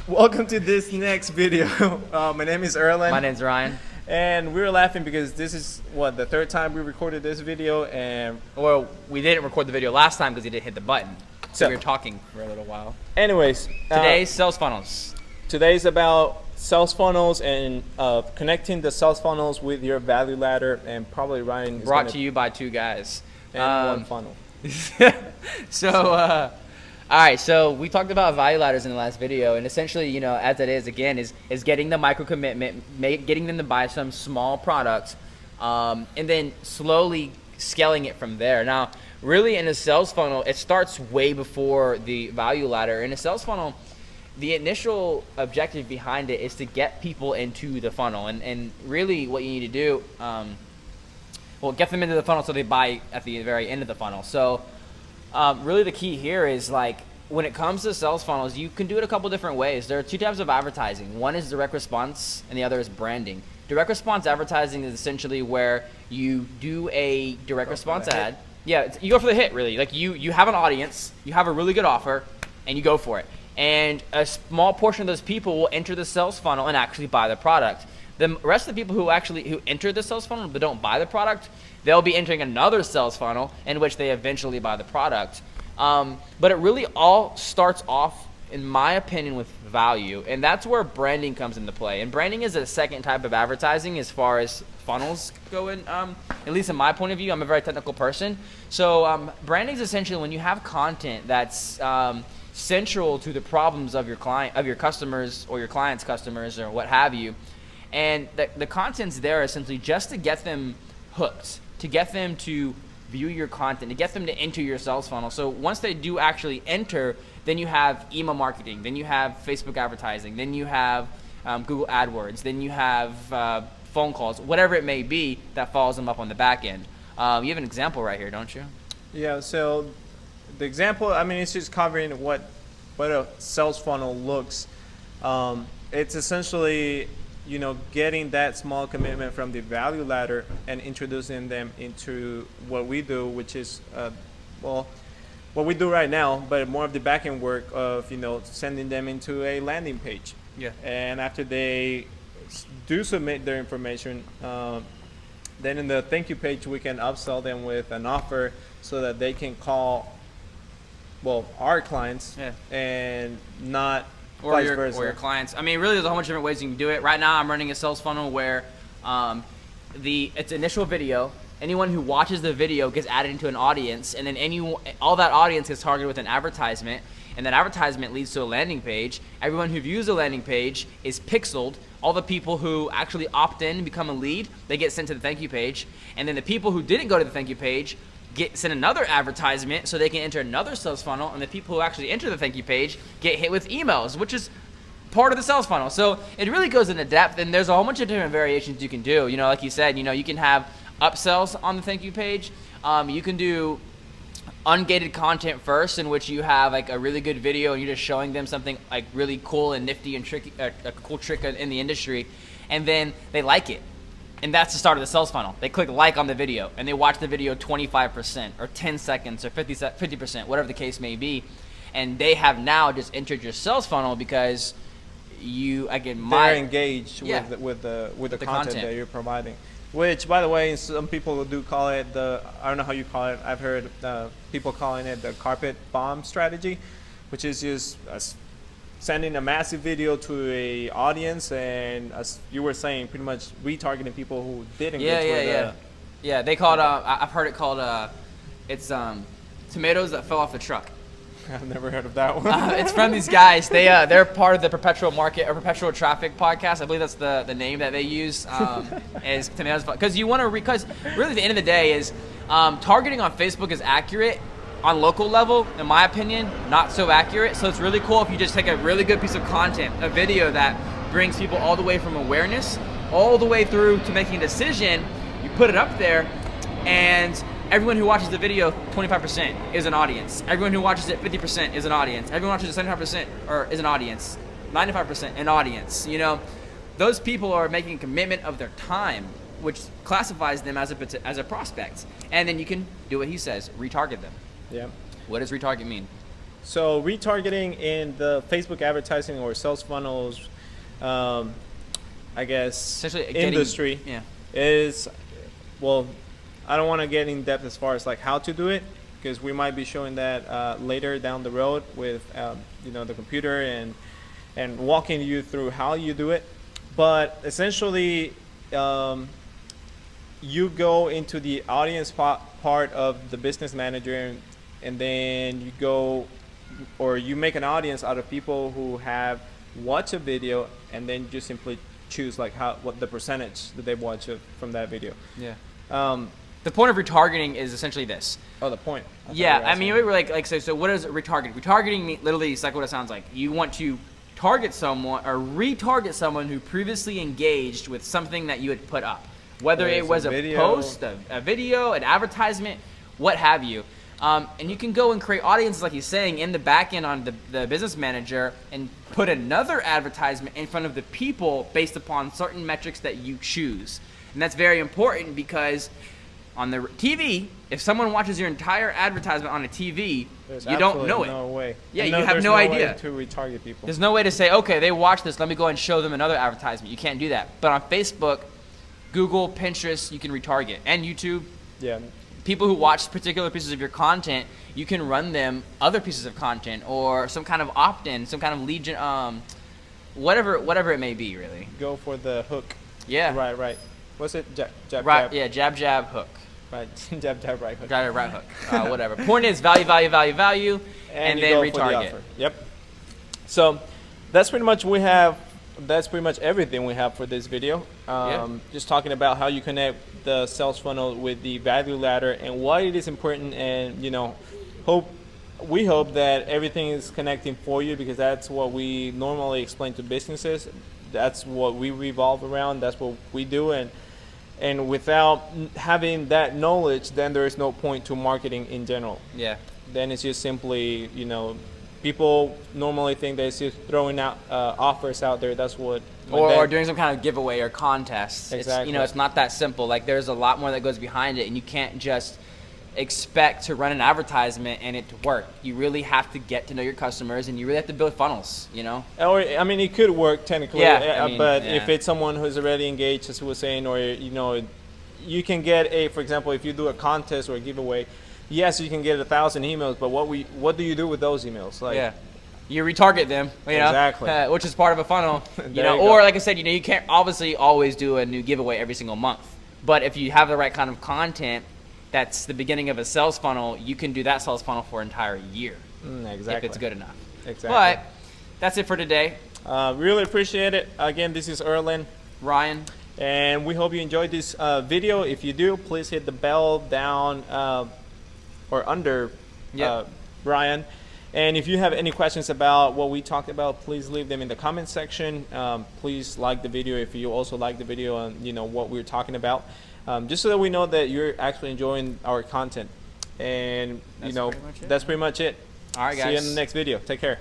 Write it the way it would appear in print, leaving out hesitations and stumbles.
Welcome to this next video. My name is Erlen. My name's Ryan. And we were laughing because this is, the third time we recorded this video. And Well, we didn't record the video last time because he didn't hit the button. So we were talking for a little while. anyways, Today's sales funnels. today's about sales funnels and connecting the sales funnels with your value ladder. And probably Ryan is Brought to you by two guys. and one funnel. All right, so we talked about value ladders in the last video, and essentially, as it is, again, is getting the micro commitment, getting them to buy some small products, and then slowly scaling it from there. Now, really in a sales funnel, it starts way before the value ladder. In a sales funnel, the initial objective behind it is to get people into the funnel, and really what you need to do, get them into the funnel so they buy at the very end of the funnel. So really the key here is, like, when it comes to sales funnels, you can do it a couple different ways. There are two types of advertising. One is direct response and the other is branding. Direct response advertising is essentially where you do a direct response ad. Yeah, you go for the hit, really. Like, you have an audience, you have a really good offer, and you go for it. And a small portion of those people will enter the sales funnel and actually buy the product. The rest of the people who enter the sales funnel but don't buy the product, they'll be entering another sales funnel in which they eventually buy the product. But it really all starts off, in my opinion, with value, and that's where branding comes into play. And branding is a second type of advertising as far as funnels go in, at least in my point of view. I'm a very technical person. So branding is essentially when you have content that's central to the problems of your client, of your customers, or your client's customers, or what have you. And the content's there essentially just to get them hooked, to get them to view your content, to get them to enter your sales funnel. So once they do actually enter, then you have email marketing, then you have Facebook advertising, then you have Google AdWords, then you have phone calls, whatever it may be that follows them up on the back end. You have an example right here, don't you? Yeah, so the example, it's just covering what a sales funnel looks. It's essentially, getting that small commitment from the value ladder and introducing them into what we do, which is, what we do right now, but more of the back end work of, sending them into a landing page. Yeah. And after they do submit their information, then in the thank you page, we can upsell them with an offer so that they can call, our clients, and not or your clients. Really, there's a whole bunch of different ways you can do it. Right now, I'm running a sales funnel where it's initial video. Anyone who watches the video gets added into an audience, and then all that audience gets targeted with an advertisement, and that advertisement leads to a landing page. Everyone who views the landing page is pixeled. All the people who actually opt in and become a lead, they get sent to the thank you page, and then the people who didn't go to the thank you page get sent another advertisement so they can enter another sales funnel, and the people who actually enter the thank you page get hit with emails, which is part of the sales funnel. So it really goes into depth, and there's a whole bunch of different variations you can do. Like you said, you can have upsells on the thank you page. You can do ungated content first, in which you have like a really good video and you're just showing them something like really cool and nifty and tricky, a cool trick in the industry, and then they like it. And that's the start of the sales funnel. They click like on the video, and they watch the video 25% or 10 seconds or 50%, whatever the case may be. And they have now just entered your sales funnel because they're engaged with the content that you're providing. Which, by the way, some people do call it I don't know how you call it. I've heard people calling it the carpet bomb strategy, which is just sending a massive video to a audience, and as you were saying, pretty much retargeting people who didn't get Yeah, they call it, I've heard it called, it's tomatoes that fell off the truck. I've never heard of that one. It's from these guys. They're part of the Perpetual Market or Perpetual Traffic podcast. I believe that's the name that they use, is tomatoes. Because because really at the end of the day is targeting on Facebook is accurate. On local level, in my opinion, not so accurate. So it's really cool if you just take a really good piece of content, a video that brings people all the way from awareness, all the way through to making a decision, you put it up there, and everyone who watches the video, 25% is an audience. Everyone who watches it, 50% is an audience. Everyone who watches it, 75% is an audience. 95% an audience. Those people are making a commitment of their time, which classifies them as a prospect. And then you can do what he says, retarget them. Yeah. What does retarget mean? So retargeting in the Facebook advertising or sales funnels, I guess, Essentially industry yeah. is, well, I don't want to get in depth as far as like how to do it, because we might be showing that later down the road with you know, the computer and walking you through how you do it. But essentially, you go into the audience part of the business manager, and then you go, or you make an audience out of people who have watched a video, and then you simply choose like what the percentage that they watch from that video. Yeah. The point of retargeting is essentially this. Oh, the point. Yeah, I mean, we're like so what is retargeting? Retargeting literally is like what it sounds like. You want to target someone or retarget someone who previously engaged with something that you had put up, whether it was a post, a video, an advertisement, what have you. And you can go and create audiences, like he's saying, in the back end on the business manager, and put another advertisement in front of the people based upon certain metrics that you choose. And that's very important because on the TV, if someone watches your entire advertisement on a TV, you don't know it. No way. Yeah, you have no idea. Way to retarget people. There's no way to say, okay, they watched this, let me go and show them another advertisement. You can't do that. But on Facebook, Google, Pinterest, you can retarget, and YouTube. Yeah. People who watch particular pieces of your content, you can run them other pieces of content or some kind of opt-in, some kind of lead gen, whatever it may be, really. Go for the hook. Yeah. Right. What's it? Jab, right. jab. Yeah. Jab, hook. Right. Jab, right hook. Jab, right hook. Whatever. Point is value, and then retarget. Yep. So that's pretty much that's pretty much everything we have for this video. Just talking about how you connect the sales funnel with the value ladder and why it is important, and you know, we hope that everything is connecting for you, because that's what we normally explain to businesses. That's what we revolve around. That's what we do, and without having that knowledge, then there is no point to marketing in general. Yeah. Then it's just simply, you know, people normally think that it's just throwing out offers out there. That's what. Or doing some kind of giveaway or contest. Exactly. It's, it's not that simple. Like, there's a lot more that goes behind it, and you can't just expect to run an advertisement and it to work. You really have to get to know your customers, and you really have to build funnels, Or, I mean, it could work technically, but yeah. if it's someone who's already engaged, as we were saying, or, you can get for example, if you do a contest or a giveaway, yes, you can get 1,000 emails, but what do you do with those emails? Like, you retarget them, Exactly. Which is part of a funnel, you or go. like I said, you can't obviously always do a new giveaway every single month, but if you have the right kind of content, that's the beginning of a sales funnel, you can do that sales funnel for an entire year. Exactly. If it's good enough. Exactly. But that's it for today. Really appreciate it. Again, this is Erlen. Ryan. And we hope you enjoyed this video. If you do, please hit the bell down or under Brian. And if you have any questions about what we talked about, please leave them in the comment section. Please like the video if you also like the video on what we're talking about. Just so that we know that you're actually enjoying our content. And that's pretty much it. All right, guys. See you in the next video. Take care.